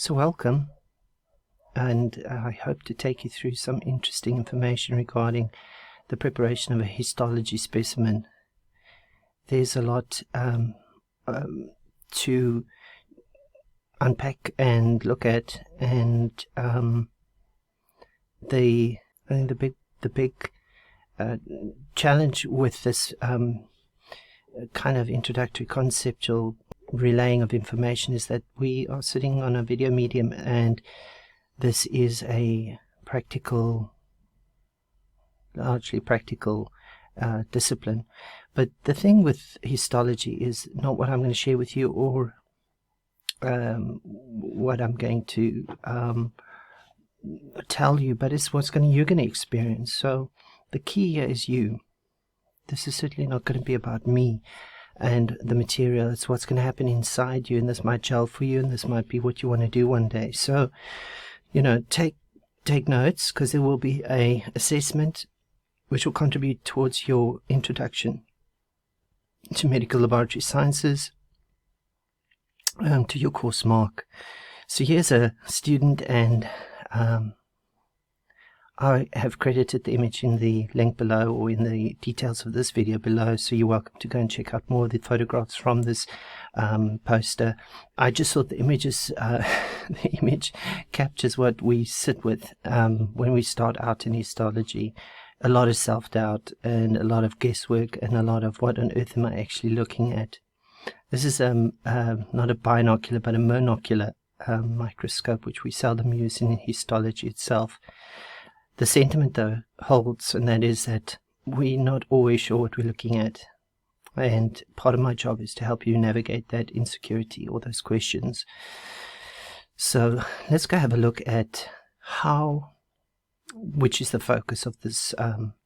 So welcome, and I hope to take you through some interesting information regarding the preparation of a histology specimen. There's a lot to unpack and look at, and I think the big challenge with this kind of introductory conceptual relaying of information is that we are sitting on a video medium, and this is a largely practical discipline. But the thing with histology is not what I'm going to share with you or what I'm going to tell you, but it's what you're going to experience. So the key here is you. This is certainly not going to be about me and the material. It's what's going to happen inside you, and this might gel for you, and this might be what you want to do one day. So, take notes, because there will be a assessment which will contribute towards your introduction to medical laboratory sciences, to your course mark. So here's a student, and I have credited the image in the link below, or in the details of this video below, so you're welcome to go and check out more of the photographs from this poster. I just thought the image captures what we sit with when we start out in histology. A lot of self-doubt and a lot of guesswork and a lot of what on earth am I actually looking at. This is not a binocular but a monocular microscope, which we seldom use in histology itself. The sentiment, though, holds, and that is that we're not always sure what we're looking at. And part of my job is to help you navigate that insecurity or those questions. So let's go have a look at which is the focus of this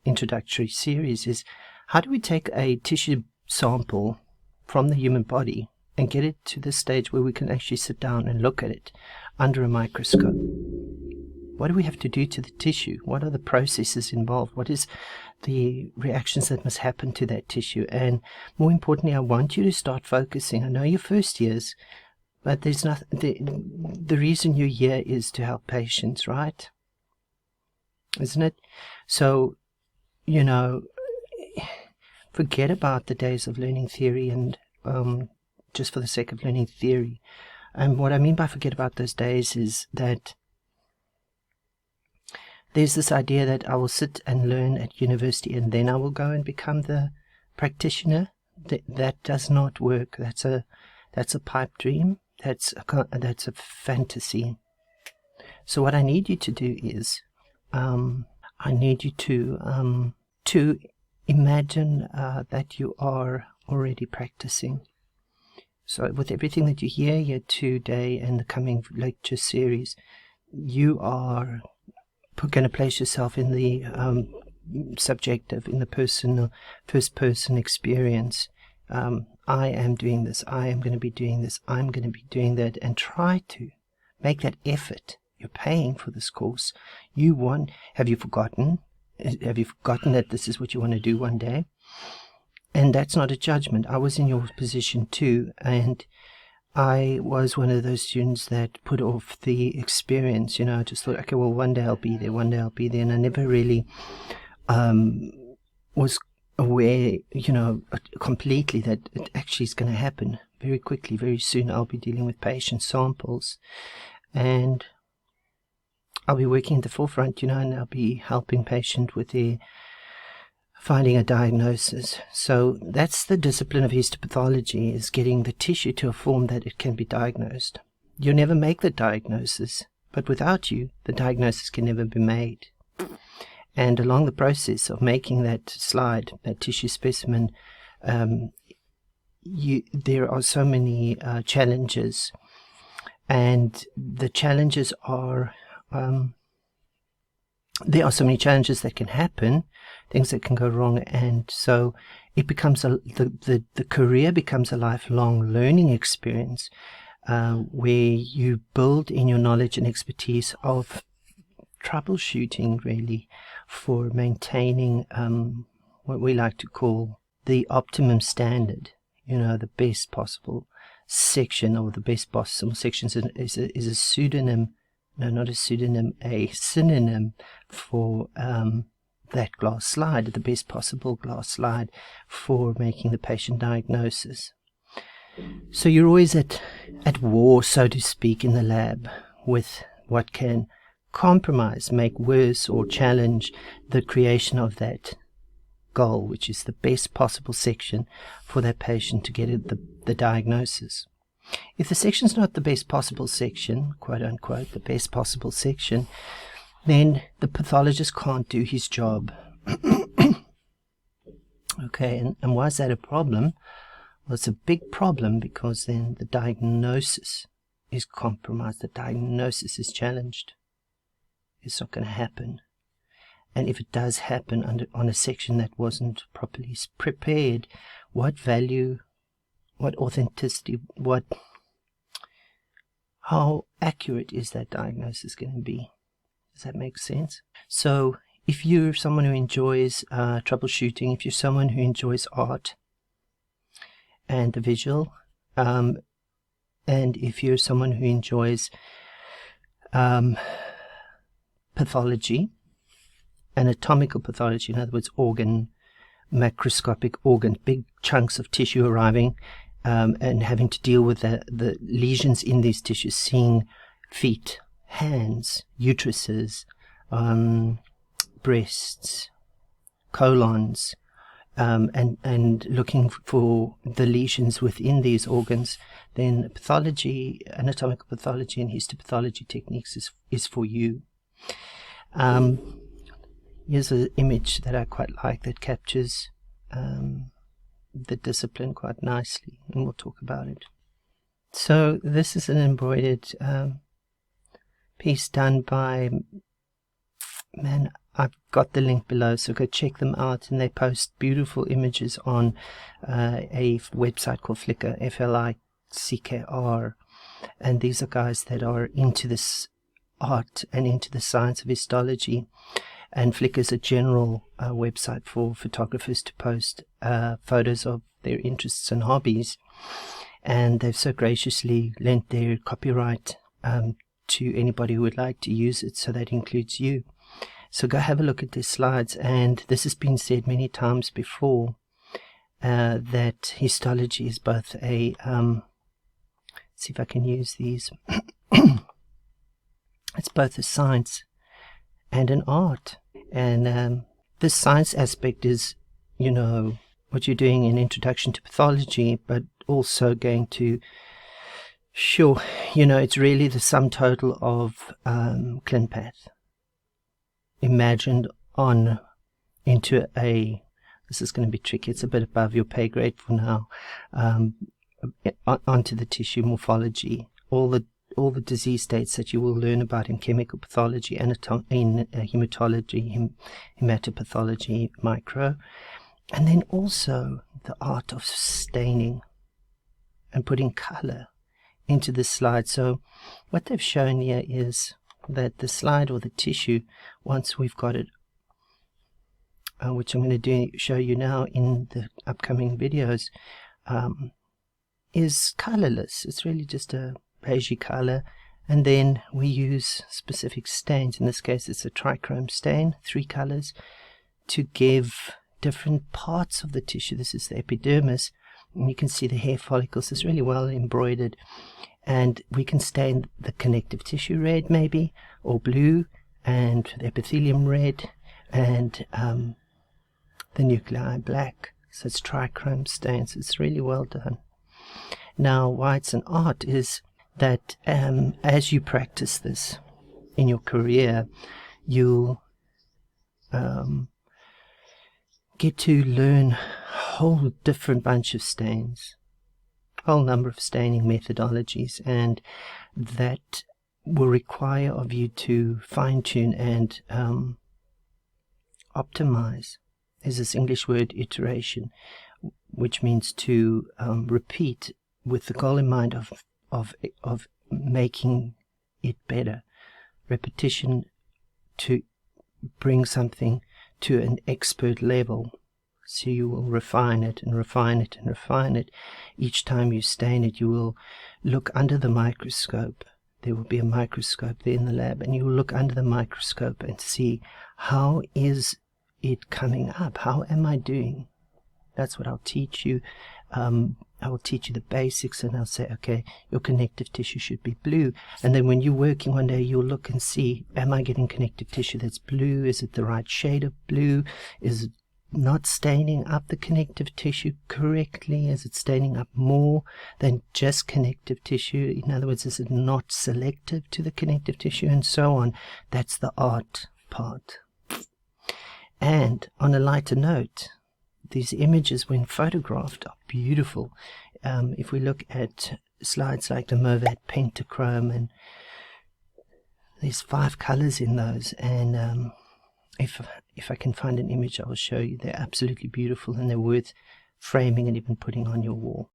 introductory series, is how do we take a tissue sample from the human body and get it to the stage where we can actually sit down and look at it under a microscope? What do we have to do to the tissue? What are the processes involved? What is the reactions that must happen to that tissue? And more importantly, I want you to start focusing. I know your first years, but there's nothing. The reason you're here is to help patients, right? Isn't it? So, forget about the days of learning theory and just for the sake of learning theory. And what I mean by forget about those days is that there's this idea that I will sit and learn at university and then I will go and become the practitioner. That does not work. That's a pipe dream. That's a fantasy. So what I need you to do is, I need you to imagine that you are already practicing. So with everything that you hear here today and the coming lecture series, you are going to place yourself in the subjective, in the first person experience. I am doing this, I am going to be doing this, I'm going to be doing that, and try to make that effort. You're paying for this course. Have you forgotten that this is what you want to do one day? And that's not a judgment. I was in your position too, and I was one of those students that put off the experience. I just thought, okay, well, one day I'll be there, and I never really was aware, completely that it actually is going to happen very quickly, very soon. I'll be dealing with patient samples, and I'll be working at the forefront, and I'll be helping patient with finding a diagnosis. So that's the discipline of histopathology, is getting the tissue to a form that it can be diagnosed. You'll never make the diagnosis, but without you, the diagnosis can never be made. And along the process of making that slide, that tissue specimen, there are so many challenges, and the challenges are there are so many challenges that can happen, things that can go wrong, and so it becomes the career becomes a lifelong learning experience, where you build in your knowledge and expertise of troubleshooting, really, for maintaining what we like to call the optimum standard, the best possible section, or the best possible section, is a pseudonym, no, not a pseudonym, a synonym for that glass slide, the best possible glass slide for making the patient diagnosis. So you're always at war, so to speak, in the lab with what can compromise, make worse, or challenge the creation of that goal, which is the best possible section for that patient to get the diagnosis. If the section's not the best possible section, quote unquote, the best possible section, then the pathologist can't do his job. Okay, and why is that a problem? Well, it's a big problem because then the diagnosis is compromised, the diagnosis is challenged. It's not going to happen. And if it does happen on a section that wasn't properly prepared, what value, what authenticity, how accurate is that diagnosis going to be? Does that make sense? So if you're someone who enjoys troubleshooting, if you're someone who enjoys art and the visual, and if you're someone who enjoys pathology, anatomical pathology, in other words, macroscopic organ, big chunks of tissue arriving and having to deal with the lesions in these tissues, seeing feet, hands, uteruses, breasts, colons, and looking for the lesions within these organs, then pathology, anatomical pathology and histopathology techniques is for you. Here's an image that I quite like that captures the discipline quite nicely, and we'll talk about it. So this is an embroidered piece done by, man, I've got the link below, so go check them out, and they post beautiful images on a website called Flickr, Flickr, and these are guys that are into this art and into the science of histology. And Flickr is a general website for photographers to post photos of their interests and hobbies. And they've so graciously lent their copyright to anybody who would like to use it, so that includes you. So go have a look at their slides. And this has been said many times before, that histology is both a, see if I can use these, it's both a science and an art. And this science aspect is, you know, what you're doing in Introduction to Pathology, but also going to, sure, you know, it's really the sum total of ClinPath imagined on into a, this is going to be tricky, it's a bit above your pay grade for now, onto the tissue morphology, all the disease states that you will learn about in chemical pathology, in hematology, hematopathology, micro, and then also the art of staining and putting color into the slide. So what they've shown here is that the slide, or the tissue, once we've got it, which I'm going to show you now in the upcoming videos, is colorless. It's really just a beigey color, and then we use specific stains. In this case it's a trichrome stain, 3 colors, to give different parts of the tissue. This is the epidermis, and you can see the hair follicles. It's really well embroidered, and we can stain the connective tissue red maybe, or blue, and the epithelium red, and the nuclei black. So it's trichrome stains. It's really well done. Now why it's an art is that as you practice this in your career, you'll get to learn a whole different bunch of stains, a whole number of staining methodologies, and that will require of you to fine-tune and optimize. There's this English word, iteration, which means to repeat with the goal in mind of making it better. Repetition to bring something to an expert level. So you will refine it and refine it and refine it. Each time you stain it, you will look under the microscope. There will be a microscope there in the lab, and you will look under the microscope and see, how is it coming up? How am I doing? That's what I'll teach you. I will teach you the basics, and I'll say, okay, your connective tissue should be blue. And then when you're working one day, you'll look and see, am I getting connective tissue that's blue? Is it the right shade of blue? Is it not staining up the connective tissue correctly? Is it staining up more than just connective tissue? In other words, is it not selective to the connective tissue? And so on. That's the art part. And on a lighter note, these images, when photographed, are beautiful. If we look at slides like the Movat Pentachrome, and there's 5 colors in those, and if I can find an image, I will show you. They're absolutely beautiful, and they're worth framing and even putting on your wall.